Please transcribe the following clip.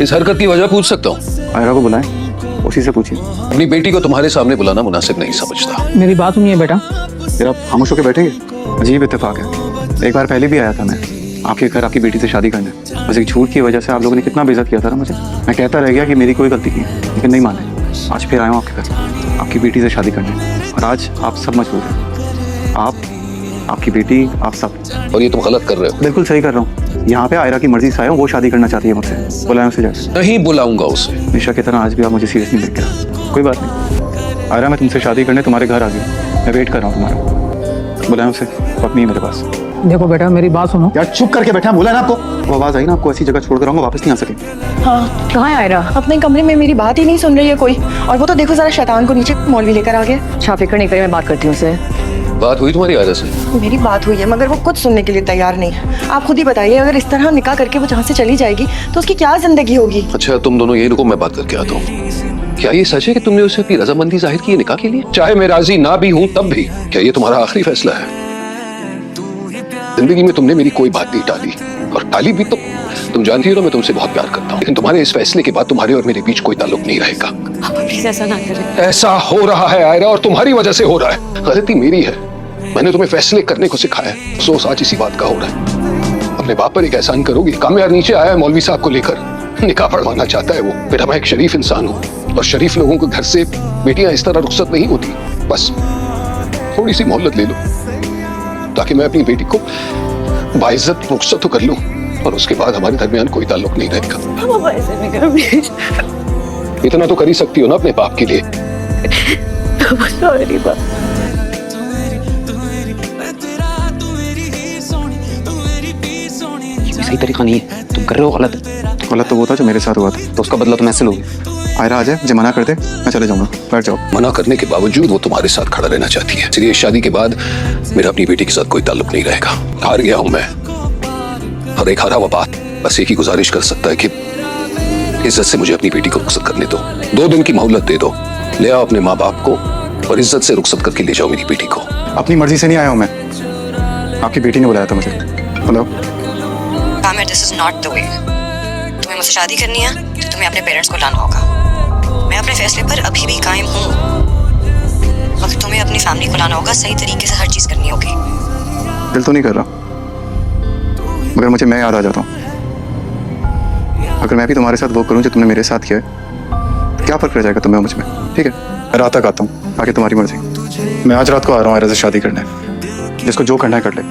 इस हरकत की वजह पूछ सकता हूँ? आयरा को बुलाएं, उसी से पूछिए। अपनी बेटी को तुम्हारे सामने बुलाना मुनासिब नहीं समझता। मेरी बात सुनिए बेटा। फिर आप खामोश होकर बैठेंगे? अजीब इत्तेफाक है, एक बार पहले भी आया था मैं आपके घर आपकी बेटी से शादी करने। बस एक झूठ की वजह से आप लोगों ने कितना बेइज्जत किया था ना मुझे। मैं कहता रह गया कि मेरी कोई गलती नहीं है, लेकिन नहीं माने। आज फिर आया हूँ आपके घर आपकी बेटी से शादी करने, और आज आप सब मजबूर हैं। आप, आपकी बेटी, आप सब। और ये तुम गलत कर रहे हो। बिल्कुल सही कर रहा हूँ। यहाँ पे आयरा की मर्जी से आया हूँ, वो शादी करना चाहती है मुझसे। बुलाएं उसे जाके। नहीं बुलाऊंगा उसे। निशा की तरह आज भी आप मुझे सीरियस नहीं लेके रहा। कोई बात नहीं आयरा, मैं तुमसे शादी करने तुम्हारे घर आ गई। मैं वेट कर रहा हूँ तुम्हारा। बुलाएं उसे, वो अपनी है मेरे पास। देखो बेटा मेरी बात सुनो। यार चुप करके बैठा, बोला ना आपको। वो आवाज आई ना, आपको ऐसी जगह छोड़ कर आऊंगा, वापस नहीं आ सके। हाँ कहाँ है आयरा? अपने कमरे में मेरी बात ही नहीं सुन रही है कोई। और वो तो देखो जरा शैतान को नीचे मौलवी लेकर आ गया। अच्छा फिक्र नहीं करिए, मैं बात करती हूँ उससे। बात हुई तुम्हारी आयरा से? मेरी बात हुई है मगर वो कुछ सुनने के लिए तैयार नहीं है। आप खुद ही बताइए, अगर इस तरह निकाह करके वो जहाँ से चली जाएगी तो उसकी क्या जिंदगी होगी? अच्छा तुम दोनों यही रुको, मैं बात करके आता हूँ। क्या ये सच है कि तुमने उसे अपनी रजामंदी जाहिर की है निकाह के लिए? चाहे मैं राजी ना भी हूँ तब भी क्या ये तुम्हारा आखिरी फैसला है? जिंदगी में तुमने मेरी कोई बात नहीं टाली, और टाली भी तो तुम जानती हो ना मैं तुमसे बहुत प्यार करता हूँ। लेकिन तुम्हारे इस फैसले के बाद तुम्हारे और मेरे बीच कोई ताल्लुक नहीं रहेगा। प्लीज ऐसा ना करें। ऐसा हो रहा है आयरा, और तुम्हारी वजह से हो रहा है। गलती मेरी है, मैंने तुम्हें फैसले करने को सिखाया है। अफसोस आज इसी बात का हो रहा है। अपने बाप पर एक एहसान करोगी? कामयार नीचे आया है मौलवी साहब को लेकर, निकाह पढ़वाना चाहता है वो। बेटा मैं एक शरीफ इंसान हूँ, और शरीफ लोगों के घर से बेटियां इस तरह रुखसत नहीं होती। बस थोड़ी सी मोहलत ले लो, ताकि मैं अपनी बेटी को बाइज्जत रुखसत तो कर लूं, और उसके बाद हमारे दरमियान कोई ताल्लुक नहीं रहेगा। पापा ऐसे नहीं करो प्लीज। इतना तो कर ही सकती हो ना अपने बाप के लिए। पापा सॉरी पापा। सही तरीका नहीं है, तुम कर रहे हो गलत। गलत तो वो था जो मेरे साथ हुआ था। तो उसका बदला तुम ऐसे लोगे? आयरा आ जाए, मुझे मना कर दे, मैं चले जाऊंगा। बैठ जाओ। मना करने के बावजूद वो तुम्हारे साथ खड़ा रहना चाहती है। इसलिए शादी के बाद मेरा अपनी बेटी के साथ कोई ताल्लुक नहीं रहेगा। हार गया हूं मैं, और एक हारा हुआ बात बस एक ही गुजारिश कर सकता है कि इज्जत से मुझे अपनी बेटी को रुखसत करने दो। 2 दिन की मोहलत दे दो। ले आओ अपने माँ बाप को, और इज्जत से रुखसत करके ले जाओ मेरी बेटी को। अपनी मर्जी से नहीं आया हूँ मैं, आपकी बेटी ने बुलाया था मुझे। Hello Aamir, this is not the way. तुम्हें मुझसे शादी करनी है तो तुम्हें अपने पेरेंट्स को लाना होगा। मैं अपने फैसले पर अभी भी कायम हूँ, मगर तुम्हें अपनी फैमिली को लाना होगा। सही तरीके से हर चीज करनी होगी। दिल तो नहीं कर रहा, मगर मुझे मैं याद आ जाता हूँ। अगर मैं भी तुम्हारे साथ वो करूँ जो तुमने मेरे साथ किया है, क्या फर्क रह जाएगा तुम्हें मुझ में? ठीक है, मैं रात तक आता हूँ, आगे तुम्हारी मर्जी। मैं आज रात को आ रहा हूँ आयरा से शादी करने। जिसको जो करना है कर ले।